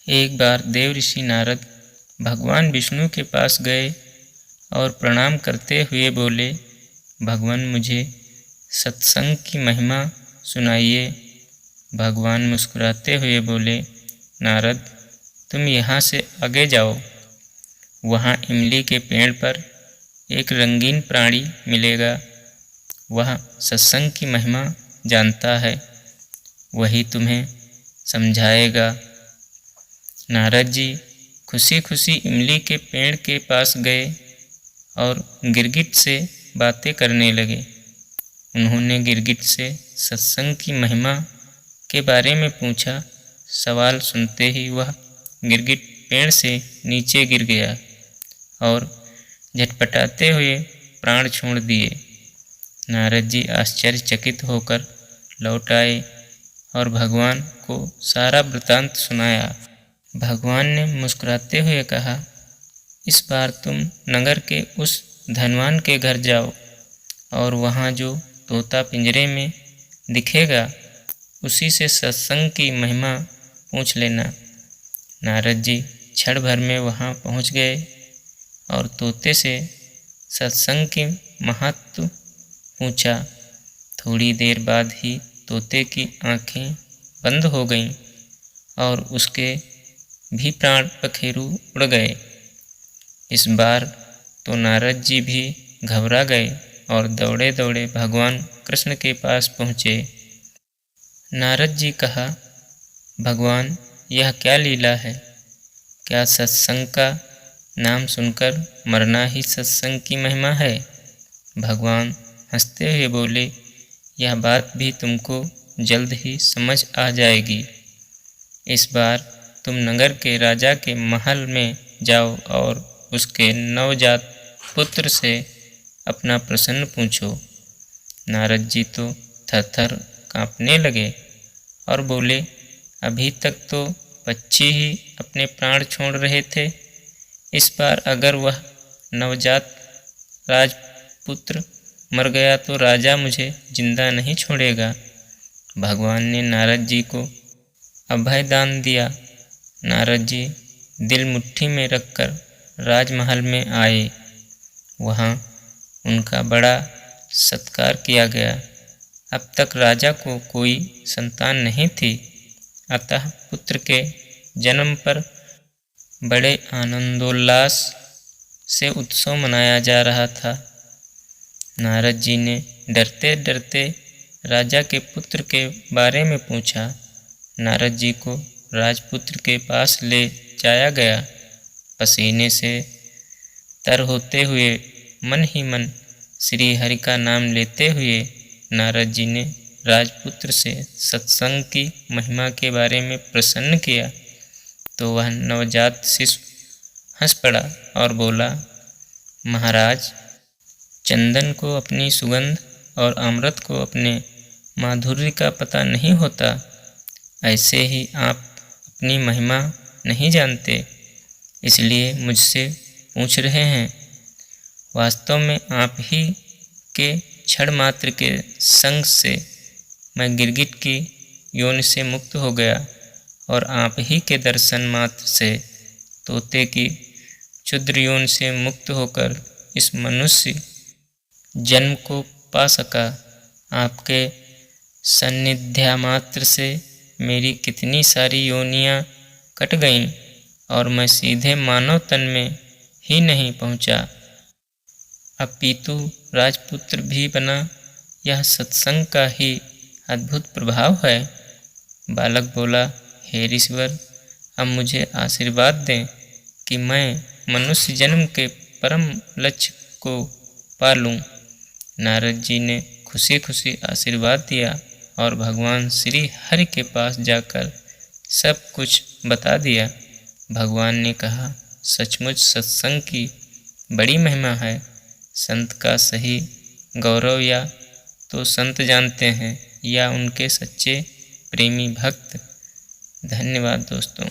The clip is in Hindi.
एक बार देव ऋषि नारद भगवान विष्णु के पास गए और प्रणाम करते हुए बोले, भगवान मुझे सत्संग की महिमा सुनाइए। भगवान मुस्कुराते हुए बोले, नारद तुम यहाँ से आगे जाओ, वहाँ इमली के पेड़ पर एक रंगीन प्राणी मिलेगा। वह सत्संग की महिमा जानता है, वही तुम्हें समझाएगा। नारद जी खुशी खुशी इमली के पेड़ के पास गए और गिरगिट से बातें करने लगे। उन्होंने गिरगिट से सत्संग की महिमा के बारे में पूछा। सवाल सुनते ही वह गिरगिट पेड़ से नीचे गिर गया और झटपटाते हुए प्राण छोड़ दिए। नारद जी आश्चर्यचकित होकर लौट आए और भगवान को सारा वृतांत सुनाया। भगवान ने मुस्कुराते हुए कहा, इस बार तुम नगर के उस धनवान के घर जाओ और वहाँ जो तोता पिंजरे में दिखेगा उसी से सत्संग की महिमा पूछ लेना। नारद जी क्षण भर में वहाँ पहुँच गए और तोते से सत्संग की महत्व पूछा। थोड़ी देर बाद ही तोते की आंखें बंद हो गईं और उसके भी प्राण पखेरु उड़ गए। इस बार तो नारद जी भी घबरा गए और दौड़े दौड़े भगवान कृष्ण के पास पहुँचे। नारद जी कहा, भगवान यह क्या लीला है? क्या सत्संग का नाम सुनकर मरना ही सत्संग की महिमा है? भगवान हंसते हुए बोले, यह बात भी तुमको जल्द ही समझ आ जाएगी। इस बार तुम नगर के राजा के महल में जाओ और उसके नवजात पुत्र से अपना प्रश्न पूछो। नारद जी तो थरथर कांपने लगे और बोले, अभी तक तो पक्षी ही अपने प्राण छोड़ रहे थे, इस बार अगर वह नवजात राजपुत्र मर गया तो राजा मुझे जिंदा नहीं छोड़ेगा। भगवान ने नारद जी को अभय दान दिया। नारद जी दिल मुट्ठी में रखकर राजमहल में आए। वहाँ उनका बड़ा सत्कार किया गया। अब तक राजा को कोई संतान नहीं थी, अतः पुत्र के जन्म पर बड़े आनंदोल्लास से उत्सव मनाया जा रहा था। नारद जी ने डरते डरते राजा के पुत्र के बारे में पूछा। नारद जी को राजपुत्र के पास ले जाया गया। पसीने से तर होते हुए मन ही मन श्री हरि का नाम लेते हुए नारद जी ने राजपुत्र से सत्संग की महिमा के बारे में प्रसन्न किया तो वह नवजात शिशु हंस पड़ा और बोला, महाराज, चंदन को अपनी सुगंध और अमृत को अपने माधुर्य का पता नहीं होता, ऐसे ही आप अपनी महिमा नहीं जानते, इसलिए मुझसे पूछ रहे हैं। वास्तव में आप ही के क्षण मात्र के संग से मैं गिरगिट की योनि से मुक्त हो गया और आप ही के दर्शन मात्र से तोते की क्षुद्र योनि से मुक्त होकर इस मनुष्य जन्म को पा सका। आपके सान्निध्य मात्र से मेरी कितनी सारी योनियां कट गईं और मैं सीधे मानव तन में ही नहीं पहुंचा, अपितु राजपुत्र भी बना। यह सत्संग का ही अद्भुत प्रभाव है। बालक बोला, हे ऋषिवर, अब मुझे आशीर्वाद दें कि मैं मनुष्य जन्म के परम लक्ष्य को पा लूं। नारद जी ने खुशी खुशी आशीर्वाद दिया और भगवान श्री हरि के पास जाकर सब कुछ बता दिया। भगवान ने कहा, सचमुच सत्संग की बड़ी महिमा है। संत का सही गौरव या तो संत जानते हैं या उनके सच्चे प्रेमी भक्त। धन्यवाद दोस्तों।